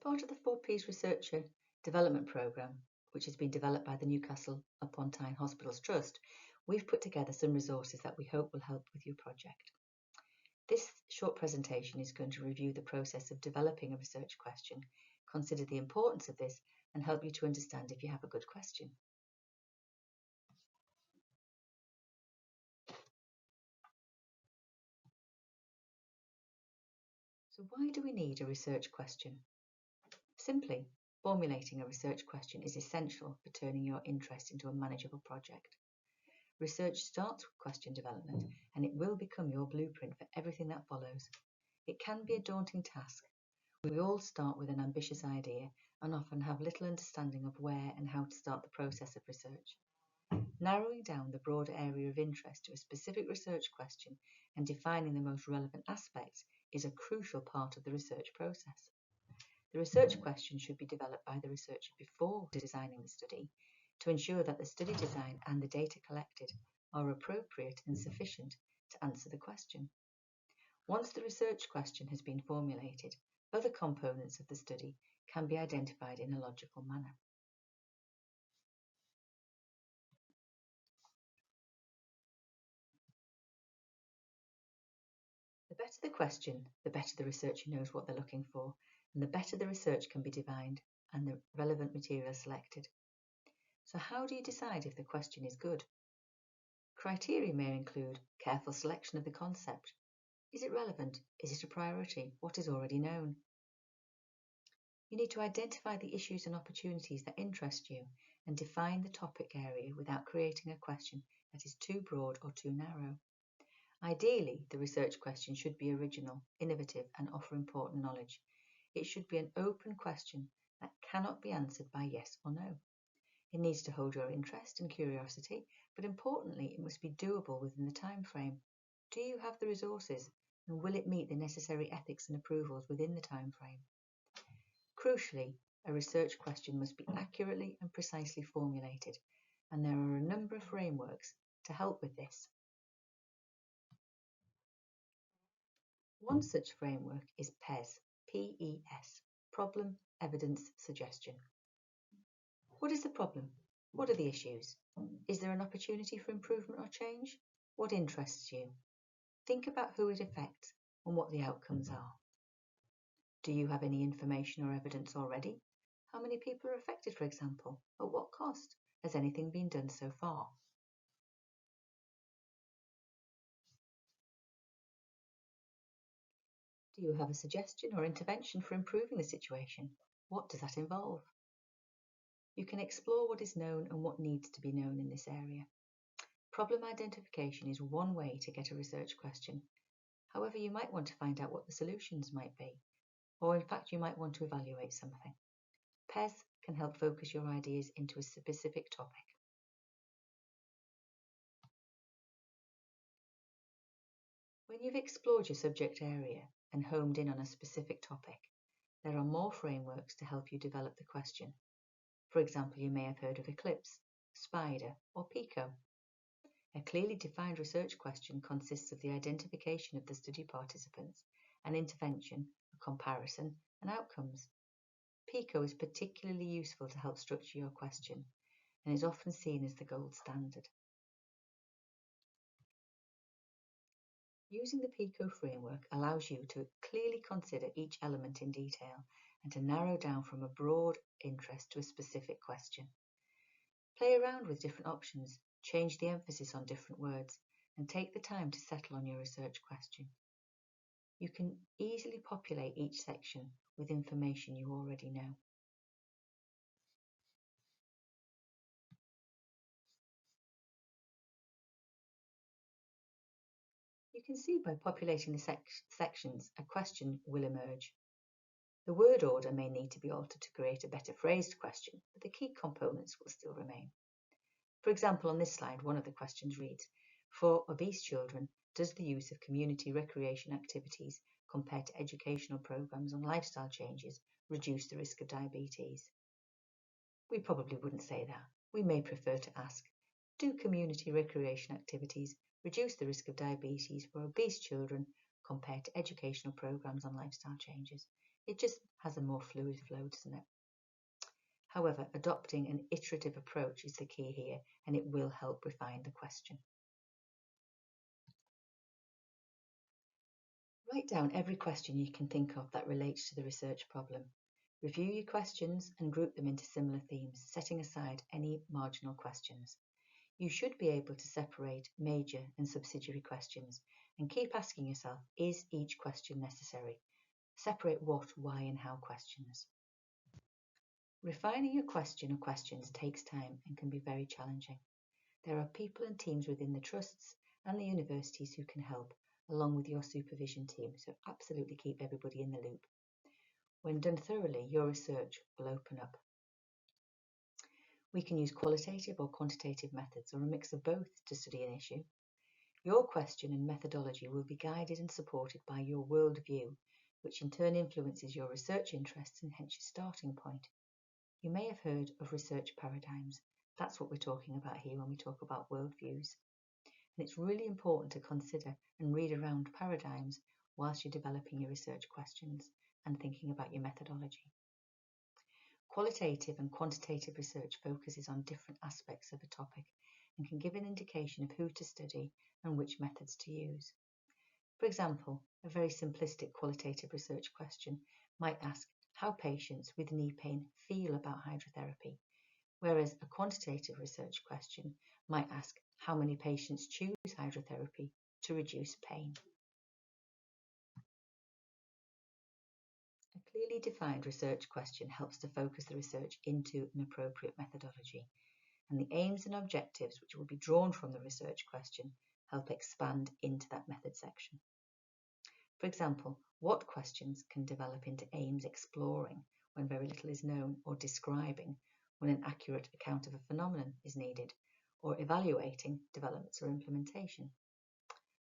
part of the 4Ps Researcher Development Programme, which has been developed by the Newcastle upon Tyne Hospitals Trust, we've put together some resources that we hope will help with your project. This short presentation is going to review the process of developing a research question, consider the importance of this, and help you to understand if you have a good question. So why do we need a research question? Simply, formulating a research question is essential for turning your interest into a manageable project. Research starts with question development, and it will become your blueprint for everything that follows. It can be a daunting task. We all start with an ambitious idea and often have little understanding of where and how to start the process of research. Narrowing down the broad area of interest to a specific research question and defining the most relevant aspects is a crucial part of the research process. The research question should be developed by the researcher before designing the study to ensure that the study design and the data collected are appropriate and sufficient to answer the question. Once the research question has been formulated, other components of the study can be identified in a logical manner. The better the question, the better the researcher knows what they're looking for, and the better the research can be defined and the relevant material selected. So how do you decide if the question is good? Criteria may include careful selection of the concept. Is it relevant? Is it a priority? What is already known? You need to identify the issues and opportunities that interest you and define the topic area without creating a question that is too broad or too narrow. Ideally, the research question should be original, innovative, and offer important knowledge. It should be an open question that cannot be answered by yes or no. It needs to hold your interest and curiosity, but importantly, it must be doable within the time frame. Do you have the resources, and will it meet the necessary ethics and approvals within the time frame? Crucially, a research question must be accurately and precisely formulated, and there are a number of frameworks to help with this. One such framework is PES, P-E-S, Problem, Evidence, Suggestion. What is the problem? What are the issues? Is there an opportunity for improvement or change? What interests you? Think about who it affects and what the outcomes are. Do you have any information or evidence already? How many people are affected, for example? At what cost? Has anything been done so far? Do you have a suggestion or intervention for improving the situation? What does that involve? You can explore what is known and what needs to be known in this area. Problem identification is one way to get a research question. However, you might want to find out what the solutions might be, or in fact, you might want to evaluate something. PES can help focus your ideas into a specific topic. When you've explored your subject area and homed in on a specific topic, there are more frameworks to help you develop the question. For example, you may have heard of ECLIPSE, SPIDER, or PICO. A clearly defined research question consists of the identification of the study participants, an intervention, a comparison, and outcomes. PICO is particularly useful to help structure your question and is often seen as the gold standard. Using the PICO framework allows you to clearly consider each element in detail and to narrow down from a broad interest to a specific question. Play around with different options, change the emphasis on different words, and take the time to settle on your research question. You can easily populate each section with information you already know. You can see by populating the sections, a question will emerge. The word order may need to be altered to create a better phrased question, but the key components will still remain. For example, on this slide, one of the questions reads, for obese children, does the use of community recreation activities compared to educational programs on lifestyle changes reduce the risk of diabetes? We probably wouldn't say that. We may prefer to ask, do community recreation activities reduce the risk of diabetes for obese children compared to educational programs on lifestyle changes. It just has a more fluid flow, doesn't it? However, adopting an iterative approach is the key here, and it will help refine the question. Write down every question you can think of that relates to the research problem. Review your questions and group them into similar themes, setting aside any marginal questions. You should be able to separate major and subsidiary questions and keep asking yourself, is each question necessary? Separate what, why, and how questions. Refining your question or questions takes time and can be very challenging. There are people and teams within the trusts and the universities who can help, along with your supervision team, so absolutely keep everybody in the loop. When done thoroughly, your research will open up. We can use qualitative or quantitative methods, or a mix of both, to study an issue. Your question and methodology will be guided and supported by your worldview, which in turn influences your research interests and hence your starting point. You may have heard of research paradigms. That's what we're talking about here when we talk about worldviews. And it's really important to consider and read around paradigms whilst you're developing your research questions and thinking about your methodology. Qualitative and quantitative research focuses on different aspects of a topic and can give an indication of who to study and which methods to use. For example, a very simplistic qualitative research question might ask how patients with knee pain feel about hydrotherapy, whereas a quantitative research question might ask how many patients choose hydrotherapy to reduce pain. A clearly defined research question helps to focus the research into an appropriate methodology, and the aims and objectives which will be drawn from the research question help expand into that method section. For example, what questions can develop into aims exploring when very little is known, or describing when an accurate account of a phenomenon is needed, or evaluating developments or implementation?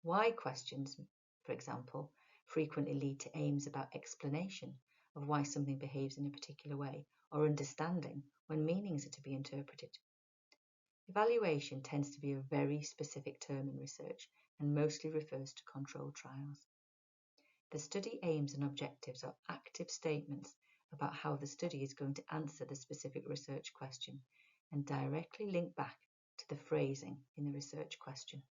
Why questions, for example, frequently lead to aims about explanation of why something behaves in a particular way, or understanding when meanings are to be interpreted. Evaluation tends to be a very specific term in research and mostly refers to controlled trials. The study aims and objectives are active statements about how the study is going to answer the specific research question and directly link back to the phrasing in the research question.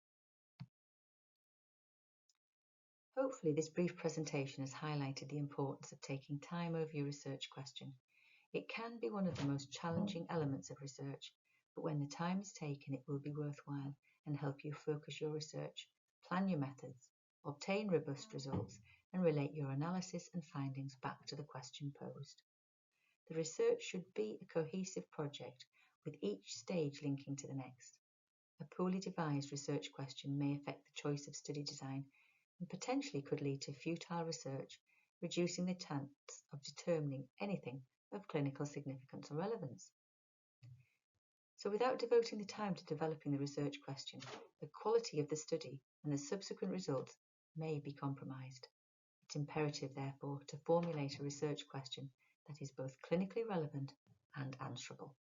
Hopefully, this brief presentation has highlighted the importance of taking time over your research question. It can be one of the most challenging elements of research, but when the time is taken, it will be worthwhile and help you focus your research, plan your methods, obtain robust results, and relate your analysis and findings back to the question posed. The research should be a cohesive project, with each stage linking to the next. A poorly devised research question may affect the choice of study design and potentially could lead to futile research, reducing the chance of determining anything of clinical significance or relevance. So without devoting the time to developing the research question, the quality of the study and the subsequent results may be compromised. It's imperative, therefore, to formulate a research question that is both clinically relevant and answerable.